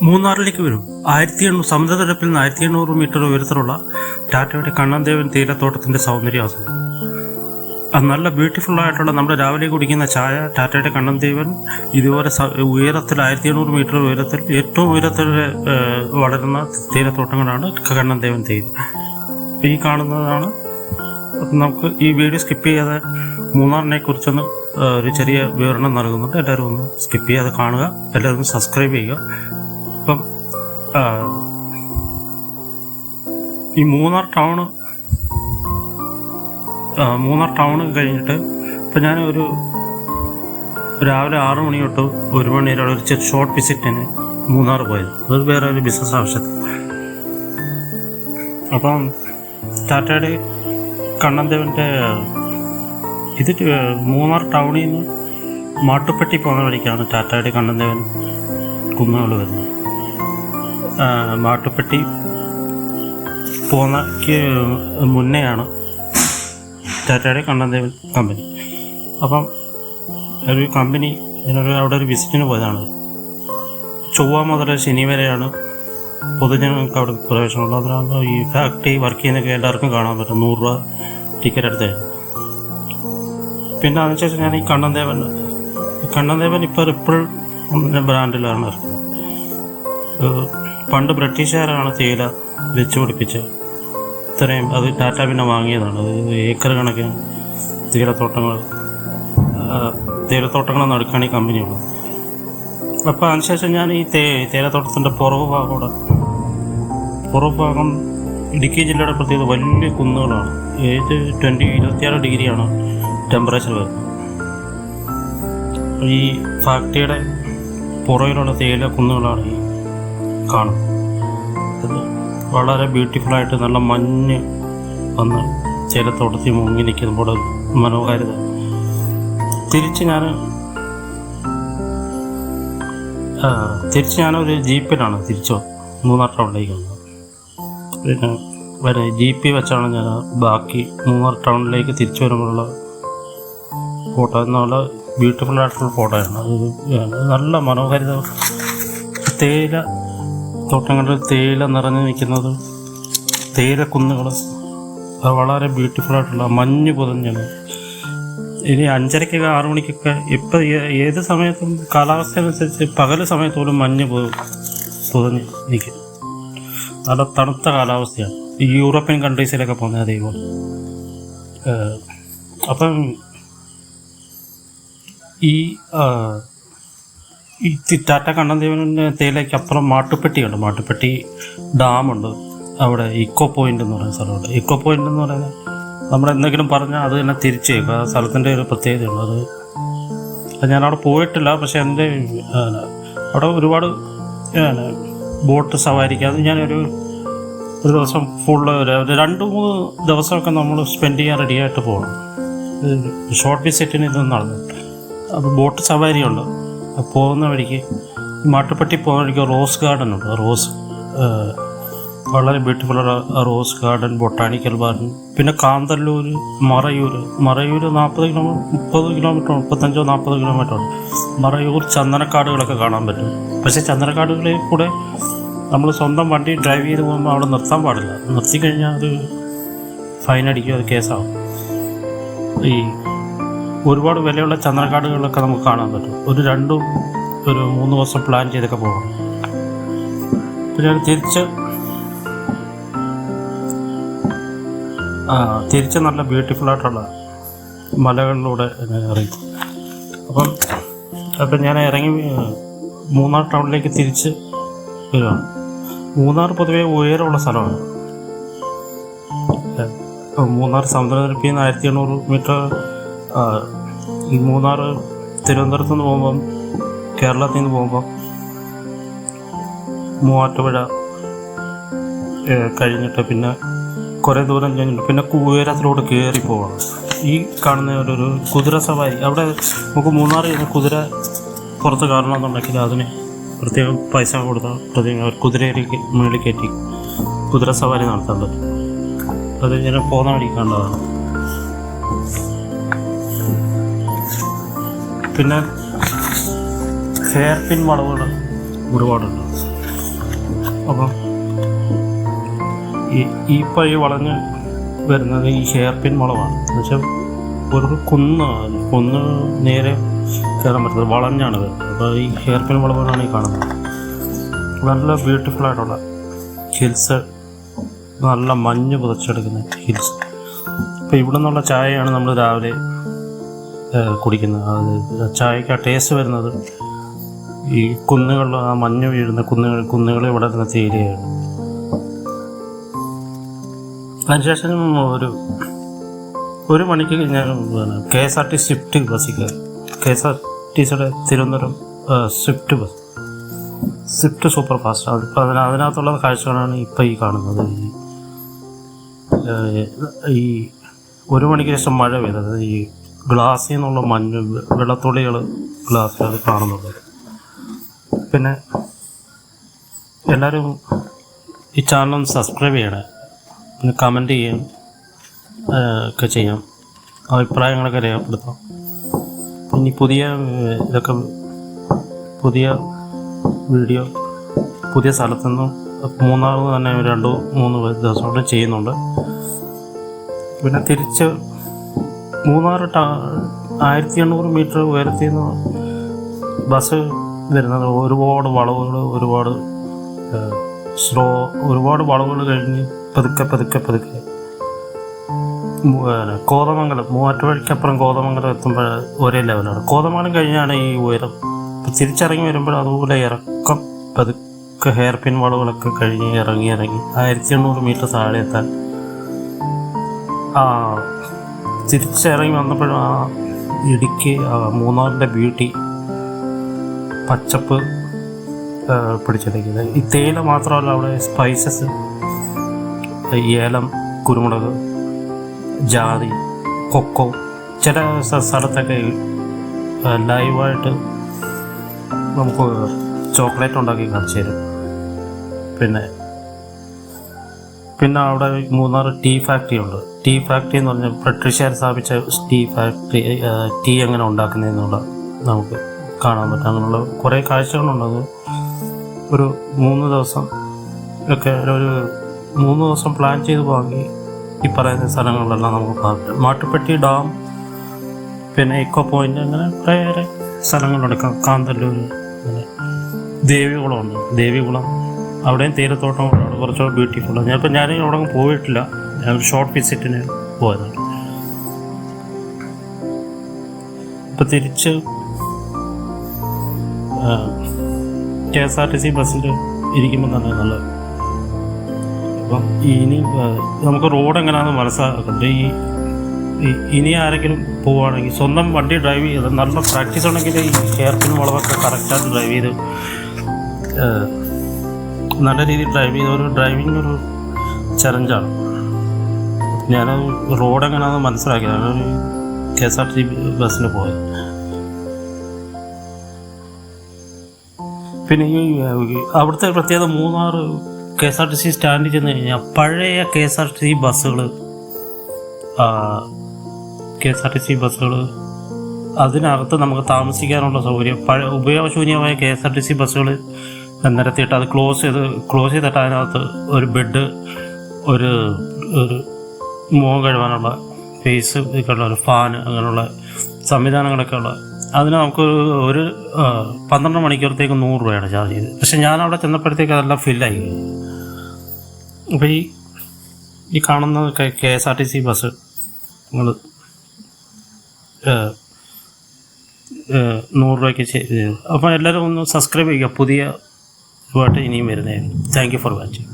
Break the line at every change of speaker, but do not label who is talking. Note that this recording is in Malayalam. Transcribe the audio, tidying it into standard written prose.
മൂന്നാറിലേക്ക് വരും. സമുദ്രനിരപ്പിൽ നിന്ന് 1800 മീറ്റർ ഉയരത്തിലുള്ള ടാറ്റയുടെ കണ്ണൻദേവൻ തേയിലത്തോട്ടത്തിൻ്റെ സൗന്ദര്യം ആസ്വദിക്കും. അത് നല്ല ബ്യൂട്ടിഫുൾ ആയിട്ടുള്ള നമ്മൾ രാവിലെ കുടിക്കുന്ന ചായ ടാറ്റയുടെ കണ്ണൻദേവൻ ഇതുപോലെ ഉയരത്തിൽ 1800 മീറ്റർ ഉയരത്തിൽ ഏറ്റവും ഉയരത്തിൽ വളരുന്ന തേയിലത്തോട്ടങ്ങളാണ് കണ്ണൻദേവൻ തേയില. ഈ കാണുന്നതാണ്. നമുക്ക് ഈ വീഡിയോ സ്കിപ്പ് ചെയ്യാതെ മൂന്നാറിനെ കുറിച്ചൊന്ന് ഒരു ചെറിയ വിവരണം നൽകുന്നുണ്ട്. എല്ലാവരും ഒന്ന് സ്കിപ്പ് ചെയ്യാതെ കാണുക, എല്ലാവരും സബ്സ്ക്രൈബ് ചെയ്യുക. ഇപ്പം ഈ മൂന്നാർ ടൗൺ കഴിഞ്ഞിട്ട് ഇപ്പം ഞാൻ രാവിലെ 6 മണി തൊട്ട് 1 മണി വരെ ഒരു ഷോർട്ട് വിസിറ്റിന് മൂന്നാർ പോയത്. അത് വേറെ ഒരു ബിസിനസ് ആവശ്യത്തിൽ. അപ്പം ടാറ്റയുടെ കണ്ണൻദേവൻ്റെ ഇത് മൂന്നാർ ടൗണിൽ നിന്ന് മാട്ടുപ്പെട്ടി പോകുന്ന വഴിക്കാണ് ടാറ്റയുടെ കണ്ണൻദേവൻ കുന്നുകൾ വരുന്നത്. മാട്ടുപ്പെട്ടി പോകുന്നക്ക് മുന്നെയാണ് ടാറ്റയുടെ കണ്ണൻദേവൻ കമ്പനി. അപ്പം ഒരു കമ്പനി അവിടെ ഒരു വിസിറ്റിന് പോയതാണ്. ചൊവ്വ മുതൽ ശനി വരെയാണ് പൊതുജനങ്ങൾക്ക് അവിടെ പ്രവേശനമുള്ളത്. അതിനകത്ത് ഈ ഫാക്ടറി വർക്ക് ചെയ്യുന്നൊക്കെ എല്ലാവർക്കും കാണാൻ പറ്റും. 100 രൂപ ടിക്കറ്റ് എടുത്തായിരുന്നു. പിന്നെ അതിനുശേഷം ഞാൻ ഈ കണ്ണൻദേവൻ ഇപ്പോൾ ബ്രാൻഡിലാണ് ഇറക്കുന്നത്. പണ്ട് ബ്രിട്ടീഷുകാരാണ് തേയില വെച്ച് പിടിപ്പിച്ച് ഇത്രയും അത് ടാറ്റ പിന്നെ വാങ്ങിയതാണ്. ഏക്കർ കണക്കിന് തേയിലത്തോട്ടങ്ങൾ നടുക്കാണ് ഈ കമ്പനിയുള്ളത്. അപ്പോൾ അതിനുശേഷം ഞാൻ ഈ തേയിലത്തോട്ടത്തിൻ്റെ പുറകു ഭാഗം ഇടുക്കി ജില്ലയുടെ പ്രത്യേകത വലിയ കുന്നുകളാണ്. 26 ഡിഗ്രിയാണ് ടെമ്പറേച്ചർ വരുന്നത്. ഈ ഫാക്ടറിയുടെ പുറകിലുള്ള തേയില കുന്നുകളാണ് ഈ കാണുന്നത്. അത് വളരെ ബ്യൂട്ടിഫുള്ളായിട്ട് നല്ല മഞ്ഞ് വന്ന് തേയിലത്തോട്ടത്തിൽ മുങ്ങി നിൽക്കുമ്പോൾ മനോഹാരിത. തിരിച്ച് ഞാനൊരു ജീപ്പിലാണ് മൂന്നാർ ടൗണിലേക്ക് വന്നത്. പിന്നെ ജീപ്പിൽ വെച്ചാണ് ഞാൻ ബാക്കി മൂന്നാർ ടൗണിലേക്ക് തിരിച്ചു വരുമ്പോഴുള്ള ഫോട്ടോ. നല്ല ബ്യൂട്ടിഫുൾ ആയിട്ടുള്ള ഫോട്ടോയാണ്. അത് നല്ല മനോഹാരിത. തേയില തോട്ടങ്ങളിൽ തേയില നിറഞ്ഞു നിൽക്കുന്നത്, തേയില കുന്നുകൾ അത് വളരെ ബ്യൂട്ടിഫുള്ളായിട്ടുള്ള മഞ്ഞ് പൊതിഞ്ഞത്. ഇനി 5:30 6 മണിക്കൊക്കെ ഇപ്പം ഏത് സമയത്തും കാലാവസ്ഥ അനുസരിച്ച് പകൽ സമയത്ത് പോലും മഞ്ഞ് പൊതിഞ്ഞ് നിൽക്കും. നല്ല തണുത്ത കാലാവസ്ഥയാണ്. ഈ യൂറോപ്യൻ കൺട്രീസിലൊക്കെ പോകുന്നത് അതേപോലെ. അപ്പം ഈ ടാറ്റ കണ്ണൻദേവൻ്റെ തേയിലയ്ക്ക് അപ്പുറം മാട്ടുപ്പെട്ടി ഡാമുണ്ട്. അവിടെ ഇക്കോ പോയിൻ്റ് എന്ന് പറയുന്ന സ്ഥലമുണ്ട്. ഇക്കോ പോയിൻ്റ് എന്ന് പറയുന്നത് നമ്മളെന്തെങ്കിലും പറഞ്ഞാൽ അത് തന്നെ തിരിച്ചു വയ്ക്കും. ആ സ്ഥലത്തിൻ്റെ ഒരു പ്രത്യേകതയുള്ളത്. അത് ഞാനവിടെ പോയിട്ടില്ല. പക്ഷേ എൻ്റെ അവിടെ ഒരുപാട് ബോട്ട് സവാരിക്ക് അത് ഞാനൊരു ദിവസം ഫുള്ള് 2-3 ദിവസമൊക്കെ നമ്മൾ സ്പെൻഡ് ചെയ്യാൻ റെഡിയായിട്ട് പോകണം. ഷോർട്ട് വിസിറ്റിന് ഇത് നടന്നു. അപ്പോൾ ബോട്ട് സവാരിയുണ്ട്. പോകുന്ന വഴിക്ക് മാട്ടുപ്പെട്ടി പോകുന്ന വഴിക്ക് റോസ് ഗാർഡൻ ഉണ്ട്. വളരെ beautiful rose garden, botanical garden. പിന്നെ കാന്തല്ലൂർ, മറയൂർ 40 കിലോമീറ്റർ 35-40 കിലോമീറ്റർ ഉണ്ട്. മറയൂർ ചന്ദനക്കാടുകളൊക്കെ കാണാൻ പറ്റും. പക്ഷേ ചന്ദനക്കാടുകളിൽ കൂടെ നമ്മൾ സ്വന്തം വണ്ടി ഡ്രൈവ് ചെയ്ത് പോകുമ്പോൾ അവിടെ നിർത്താൻ പാടില്ല. നിർത്തിക്കഴിഞ്ഞാൽ അത് ഫൈൻ അടിക്കും, അത് കേസാവും. ഈ ഒരുപാട് വിലയുള്ള ചന്ദനക്കാടുകളിലൊക്കെ നമുക്ക് കാണാൻ പറ്റും. ഒരു 3 ദിവസം പ്ലാൻ ചെയ്തൊക്കെ പോകണം. പിന്നെ തിരിച്ച് നല്ല ബ്യൂട്ടിഫുള്ളായിട്ടുള്ള മലകളിലൂടെ ഇറങ്ങി. അപ്പം ഞാൻ ഇറങ്ങി മൂന്നാർ ടൗണിലേക്ക് തിരിച്ച് വരികയാണ്. മൂന്നാർ പൊതുവെ ഉയരമുള്ള സ്ഥലമാണ്. മൂന്നാർ സമുദ്രനിരപ്പിൽ നിന്ന് 1800 മീറ്റർ. ഈ മൂന്നാർ തിരുവനന്തപുരത്ത് നിന്ന് പോകുമ്പം, കേരളത്തിൽ നിന്ന് പോകുമ്പം മൂവാറ്റുപുഴ കഴിഞ്ഞിട്ട് പിന്നെ കുറേ ദൂരം കഴിഞ്ഞിട്ട് പിന്നെ ഉയരത്തിലോട്ട് കയറി പോകണം. ഈ കാണുന്ന ഒരു കുതിര സവാരി. അവിടെ നമുക്ക് മൂന്നാർ കുതിര പുറത്ത് കാണണമെന്നുണ്ടെങ്കിൽ അതിന് പ്രത്യേകം പൈസ കൊടുത്താൽ പ്രത്യേകം കുതിരയിലേക്ക് മുകളിൽ കയറ്റി കുതിര സവാരി നടത്താൻ പറ്റും. അത് ഞാൻ പോകുന്ന വഴി കണ്ടതാണ്. പിന്നെ ഹെയർ പിൻ വളവുകൾ ഒരുപാടുണ്ട്. അപ്പം ഇപ്പോൾ ഈ വളഞ്ഞ് വരുന്നത് ഈ ഹെയർ പിൻ വളവാണ്. എന്നുവെച്ചാൽ ഒരു കുന്ന് നേരെ കയറാൻ പറ്റുന്നത് വളഞ്ഞാണ് വരുന്നത്. അപ്പോൾ ഈ ഹെയർ പിൻ വളവുകളാണ് ഈ കാണുന്നത്. നല്ല ബ്യൂട്ടിഫുള്ളായിട്ടുള്ള ഹിൽസ്, നല്ല മഞ്ഞ് പുതച്ചെടുക്കുന്ന ഹിൽസ്. അപ്പോൾ ഇവിടെ നിന്നുള്ള ചായയാണ് നമ്മൾ രാവിലെ കുടിക്കുന്നത്. അത് ചായക്ക് ആ ടേസ്റ്റ് വരുന്നത് ഈ കുന്നുകളിൽ ആ മഞ്ഞ് വീഴുന്ന കുന്നുകൾ ഇവിടെ നിന്ന് തേയിലയാണ്. അതിനുശേഷം ഒരു മണിക്ക് ഞാൻ KSRT സ്വിഫ്റ്റ് ബസ്സിൽ കയറി. KSRTCയുടെ തിരുവനന്തപുരം സ്വിഫ്റ്റ് സൂപ്പർ ഫാസ്റ്റ്. അതിപ്പോൾ അതിനകത്തുള്ള കാഴ്ചകളാണ് ഇപ്പോൾ ഈ കാണുന്നത്. ഈ ഒരു മണിക്ക് ശേഷം മഴ പെയ്തത് ഈ ഗ്ലാസ്സിൽ നിന്നുള്ള മഞ്ഞ് വെള്ളത്തുള്ളികൾ ഗ്ലാസ്സിൽ അത് കാണുന്നുണ്ട്. പിന്നെ എല്ലാവരും ഈ ചാനൽ സബ്സ്ക്രൈബ് ചെയ്യണേ, പിന്നെ കമൻറ്റ് ചെയ്യാം ഒക്കെ ചെയ്യാം, അഭിപ്രായങ്ങളൊക്കെ രേഖപ്പെടുത്താം. ഇനി പുതിയ വീഡിയോ പുതിയ സ്ഥലത്തുനിന്നും മൂന്നാമത് തന്നെ 2-3 ദിവസം കൊണ്ട് ചെയ്യുന്നുണ്ട്. പിന്നെ തിരിച്ച് മൂന്നാർ 1800 മീറ്റർ ഉയരത്തിൽ നിന്ന് ബസ് വരുന്നത്. ഒരുപാട് വളവുകൾ, ഒരുപാട് വളവുകൾ കഴിഞ്ഞ് പതുക്കെ കോതമംഗലം, മൂവാറ്റുപുഴയ്ക്കപ്പുറം കോതമംഗലം എത്തുമ്പോൾ ഒരേ ലെവലാണ്. കോതമംഗലം കഴിഞ്ഞാണ് ഈ ഉയരം. തിരിച്ചിറങ്ങി വരുമ്പോൾ അതുപോലെ ഇറക്കം പതുക്കെ ഹെയർ പിൻ വളവുകളൊക്കെ കഴിഞ്ഞ് ഇറങ്ങി 1800 മീറ്റർ താഴെ എത്താൻ തിരിച്ചിറങ്ങി വന്നപ്പോഴും ആ ഇടുക്കി മൂന്നാറിൻ്റെ ബ്യൂട്ടി, പച്ചപ്പ് പിടിച്ചെടുക്കുന്നത്. ഈ തേയില മാത്രമല്ല, അവിടെ സ്പൈസസ്, ഏലം, കുരുമുളക്, ജാതി, കൊക്കോ, ചില സ്ഥലത്തൊക്കെ ലൈവായിട്ട് നമുക്ക് ചോക്ലേറ്റ് ഉണ്ടാക്കി കാണിച്ചു തരും. പിന്നെ അവിടെ മൂന്നാർ ടീ ഫാക്ടറി ഉണ്ട്. ടീ ഫാക്ടറി എന്ന് പറഞ്ഞാൽ ബ്രിട്ടീഷുകാർ സ്ഥാപിച്ച ടീ ഫാക്ടറി, ടീ എങ്ങനെ ഉണ്ടാക്കുന്നതെന്നുള്ള നമുക്ക് കാണാൻ പറ്റും. അങ്ങനെയുള്ള കുറേ കാഴ്ചകളുണ്ട്. ഒരു 3 ദിവസം ഒക്കെ, ഒരു 3 ദിവസം പ്ലാൻ ചെയ്ത് വാങ്ങി ഈ പറയുന്ന സ്ഥലങ്ങളിലെല്ലാം നമുക്ക് കാണാം. മാട്ടുപ്പെട്ടി ഡാം, പിന്നെ ഇക്കോ പോയിൻ്റ്, അങ്ങനെ കുറേ സ്ഥലങ്ങളുണ്ട്. കാന്തല്ലൂർ, അങ്ങനെ ദേവികുളം അവിടെയും തേയിലത്തോട്ടം കുറച്ചുകൂടെ ബ്യൂട്ടിഫുള്ളാണ്. ഞാൻ അവിടെ പോയിട്ടില്ല, ഞാൻ ഷോർട്ട് വിസിറ്റിന് പോയതാണ്. ഇപ്പം തിരിച്ച് KSRTC ബസ്സിൽ ഇരിക്കുമ്പോൾ തന്നെ നല്ലത്. അപ്പം ഇനി നമുക്ക് റോഡ് എങ്ങനെയാണെന്ന് മനസ്സിലാക്കണ്ടേ. ഇനി ആരെങ്കിലും പോവുകയാണെങ്കിൽ സ്വന്തം വണ്ടി ഡ്രൈവ് ചെയ്ത് നല്ല പ്രാക്ടീസ് ഉണ്ടെങ്കിൽ ഈ ഹെയർ പിൻ വളവൊക്കെ കറക്റ്റായിട്ട് ഡ്രൈവ് ചെയ്ത് നല്ല രീതിയിൽ ഡ്രൈവ് ചെയ്ത ഒരു ചലഞ്ചാണ്. ഞാൻ റോഡ് എങ്ങനെയാണെന്ന് മനസ്സിലാക്കിയതാണ് ഒരു KSRTC ബസ്സിന് പോയത്. പിന്നെ ഈ അവിടുത്തെ പ്രത്യേകത, മൂന്നാർ KSRTC സ്റ്റാൻഡിൽ ചെന്ന് കഴിഞ്ഞാൽ പഴയ KSRTC ബസ്സുകൾ അതിനകത്ത് നമുക്ക് താമസിക്കാനുള്ള സൗകര്യം, ഉപയോഗശൂന്യമായ KSRTC ബസ്സുകൾ നിരത്തിയിട്ട് അത് ക്ലോസ് ചെയ്തിട്ട് അതിനകത്ത് ഒരു ബെഡ്, ഒരു മുഖം കഴുകാനുള്ള ഫേസ് ഒക്കെയുള്ള ഒരു ഫാന്, അങ്ങനെയുള്ള സംവിധാനങ്ങളൊക്കെ ഉള്ള. അതിന് നമുക്ക് ഒരു 12 മണിക്കൂറത്തേക്ക് 100 രൂപയാണ് ചാർജ് ചെയ്തത്. പക്ഷെ ഞാൻ അവിടെ ചെന്നപ്പോഴത്തേക്ക് അതെല്ലാം ഫില്ലായി. അപ്പോൾ ഈ കാണുന്ന KSRTC ബസ് നിങ്ങൾ 100 രൂപയ്ക്ക് ചെയ്തു. അപ്പോൾ എല്ലാവരും ഒന്ന് സബ്സ്ക്രൈബ് ചെയ്യുക. പുതിയ ഇനിയും വരുന്നതായിരുന്നു. Thank you for watching.